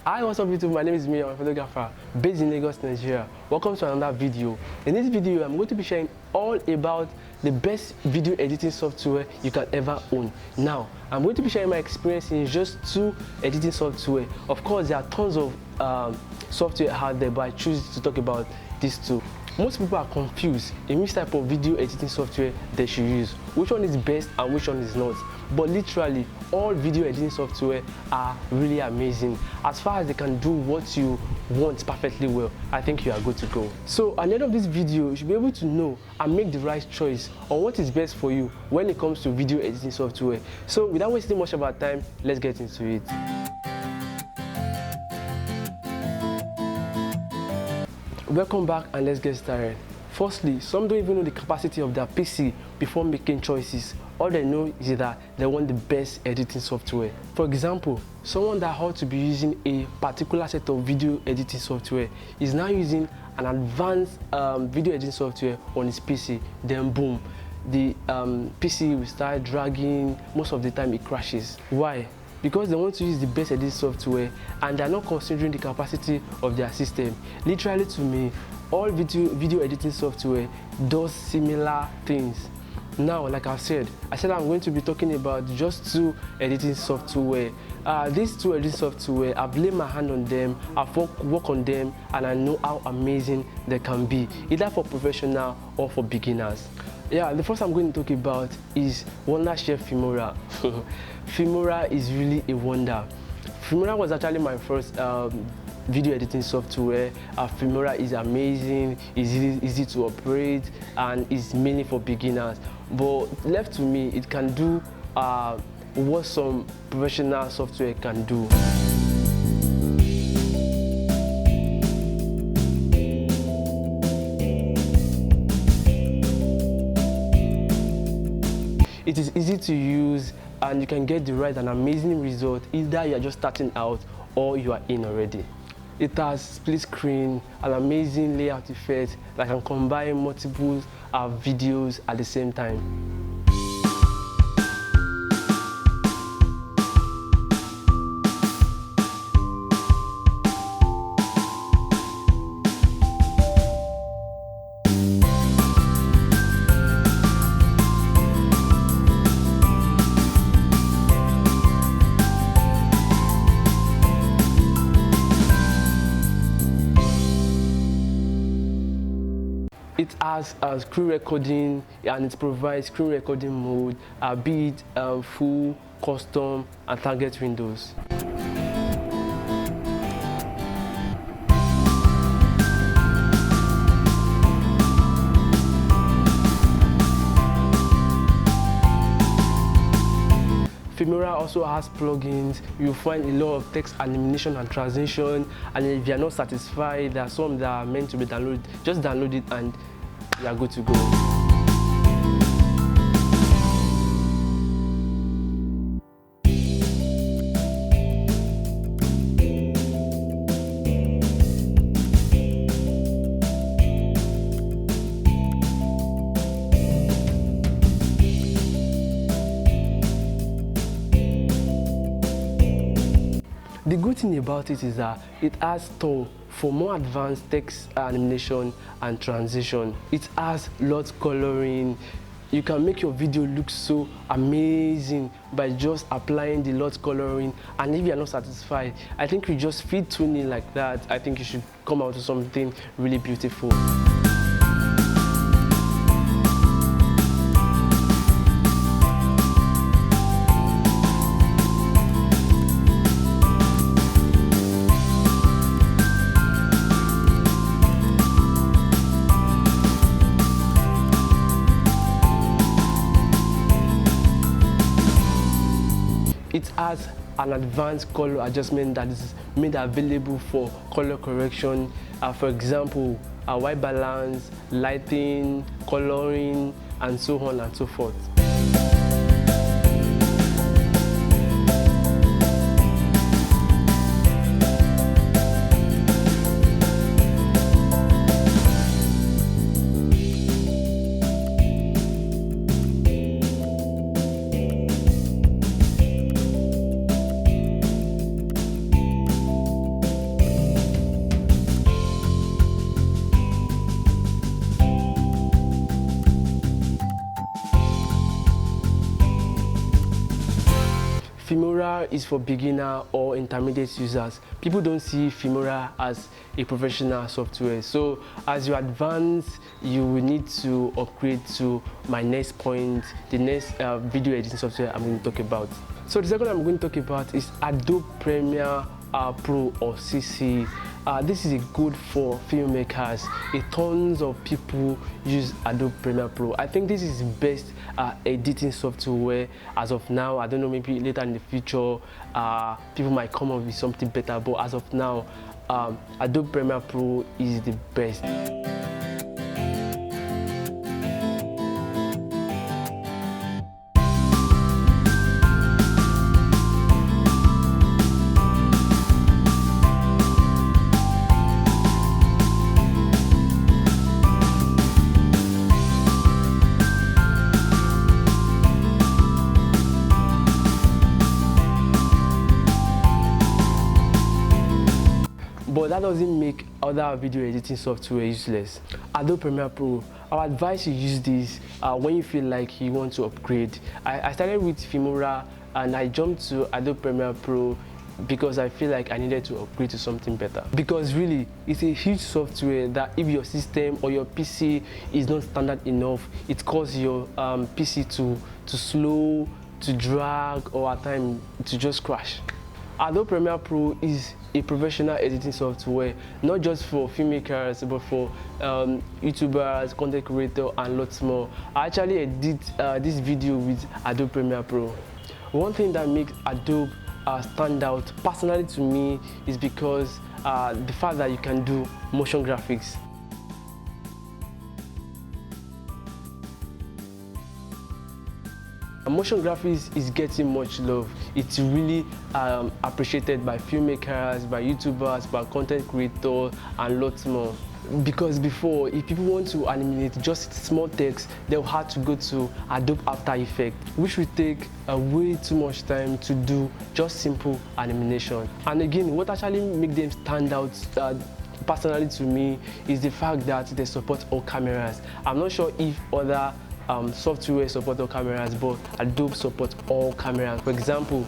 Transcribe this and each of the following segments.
Hi, what's up YouTube? My name is Mia, I'm a photographer based in Lagos, Nigeria. Welcome to another video. In this video, I'm going to be sharing all about the best video editing software you can ever own. Now, I'm going to be sharing my experience in just 2 editing software. Of course, there are tons of software out there, but I choose to talk about these 2. Most people are confused in which type of video editing software they should use, which one is best and which one is not. But literally, all video editing software are really amazing. As far as they can do what you want perfectly well, I think you are good to go. So at the end of this video, you should be able to know and make the right choice on what is best for you when it comes to video editing software. So without wasting much of our time, let's get into it. Welcome back and let's get started. Firstly, some don't even know the capacity of their PC before making choices. All they know is that they want the best editing software. For example, someone that ought to be using a particular set of video editing software is now using an advanced video editing software on his PC. Then boom, the PC will start dragging. Most of the time it crashes. Why? Because they want to use the best editing software and they're not considering the capacity of their system. Literally, to me, all video editing software does similar things. Now, like I said I'm going to be talking about just 2 editing software. These 2 editing software, I've laid my hand on them, I've worked on them, and I know how amazing they can be, either for professional or for beginners. Yeah, the first I'm going to talk about is Wonderchef Filmora. Filmora is really a wonder. Filmora was actually my first video editing software. Filmora is amazing, easy to operate, and is mainly for beginners. But left to me, it can do what some professional software can do. It is easy to use and you can get the right and amazing result either you are just starting out or you are in already. It has split screen, an amazing layout effect that can combine multiple videos at the same time. It has screen recording and it provides screen recording mode, be it full, custom, and target windows. Filmora also has plugins. You'll find a lot of text animation and transition, and if you're not satisfied, there are some that are meant to be downloaded. Just download it and you are good to go. The good thing about it is that it has tool for more advanced text animation and transition. It has lot coloring. You can make your video look so amazing by just applying the lot coloring, and if you are not satisfied, I think you just feed tuning like that. I think you should come out with something really beautiful. It has an advanced color adjustment that is made available for color correction. For example, white balance, lighting, coloring, and so on and so forth. Filmora is for beginner or intermediate users. People don't see Filmora as a professional software. So as you advance, you will need to upgrade to my next point, the next video editing software I'm going to talk about. So the second I'm going to talk about is Adobe Premiere Pro or CC. This is good for filmmakers. Tons of people use Adobe Premiere Pro. I think this is the best editing software as of now. I don't know, maybe later in the future people might come up with something better, but as of now Adobe Premiere Pro is the best. But that doesn't make other video editing software useless. Adobe Premiere Pro, I would advise you use this when you feel like you want to upgrade. I started with Filmora and I jumped to Adobe Premiere Pro because I feel like I needed to upgrade to something better. Because really, it's a huge software that if your system or your PC is not standard enough, it causes your PC to slow, to drag, or at times to just crash. Adobe Premiere Pro is a professional editing software, not just for filmmakers, but for YouTubers, content creators, and lots more. I actually edit this video with Adobe Premiere Pro. One thing that makes Adobe stand out personally to me is because the fact that you can do motion graphics. Motion graphics is getting much love. It's really appreciated by filmmakers, by YouTubers, by content creators, and lots more. Because before, if people want to animate just small text, they'll have to go to Adobe After Effects, which will take way too much time to do just simple animation. And again, what actually makes them stand out personally to me is the fact that they support all cameras. I'm not sure if other software support all cameras, but Adobe supports all cameras. For example,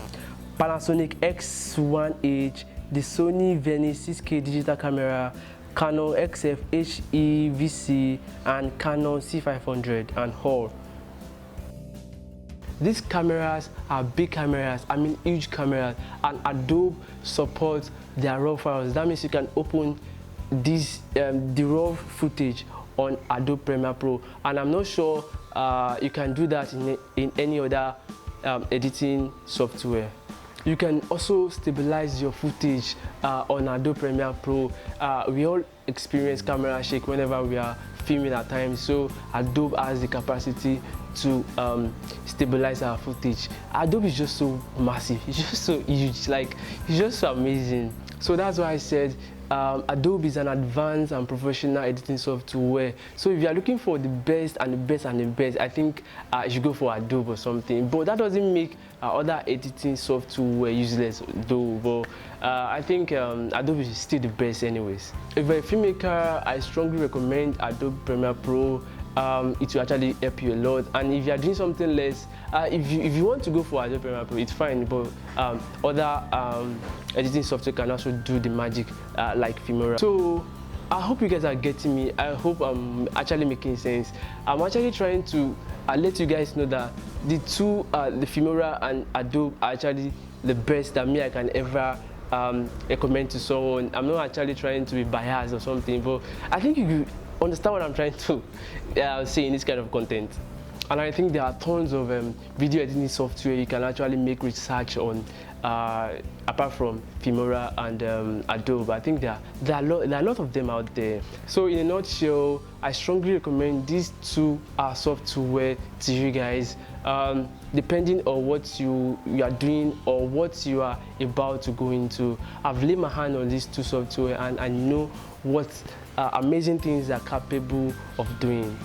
Panasonic X1H, the Sony Venice 6K digital camera, Canon XF HE VC, and Canon C500 and all. These cameras are big cameras, I mean huge cameras, and Adobe supports their RAW files. That means you can open this the RAW footage on Adobe Premiere Pro, and I'm not sure you can do that in any other editing software. You can also stabilize your footage on Adobe Premiere Pro. We all experience camera shake whenever we are filming at times, so Adobe has the capacity to stabilize our footage. Adobe is just so massive, it's just so huge, like it's just so amazing. So that's why I said Adobe is an advanced and professional editing software. So if you are looking for the best and the best and the best, I think you should go for Adobe or something. But that doesn't make other editing software useless though. But I think Adobe is still the best anyways. If you're a filmmaker, I strongly recommend Adobe Premiere Pro. It will actually help you a lot. And if you are doing something less, if you want to go for Adobe Premiere Pro, it's fine, but other editing software can also do the magic like Filmora. So I hope you guys are getting me. I hope I'm actually making sense. I'm actually trying to let you guys know that the two, the Filmora and Adobe, are actually the best that I can ever recommend to someone. I'm not actually trying to be biased or something, but I think you understand what I'm trying to say in this kind of content. And I think there are tons of video editing software you can actually make research on apart from Filmora and Adobe. I think there are a lot of them out there. So in a nutshell, I strongly recommend these two software to you guys, depending on what you are doing or what you are about to go into. I've laid my hand on these two software and I know what amazing things they are capable of doing.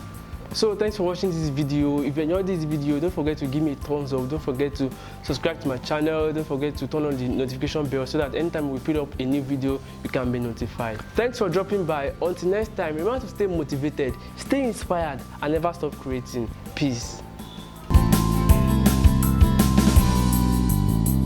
So thanks for watching this video. If you enjoyed this video, don't forget to give me a thumbs up. Don't forget to subscribe to my channel. Don't forget to turn on the notification bell so that anytime we put up a new video, you can be notified. Thanks for dropping by. Until next time, remember to stay motivated, stay inspired, and never stop creating. Peace.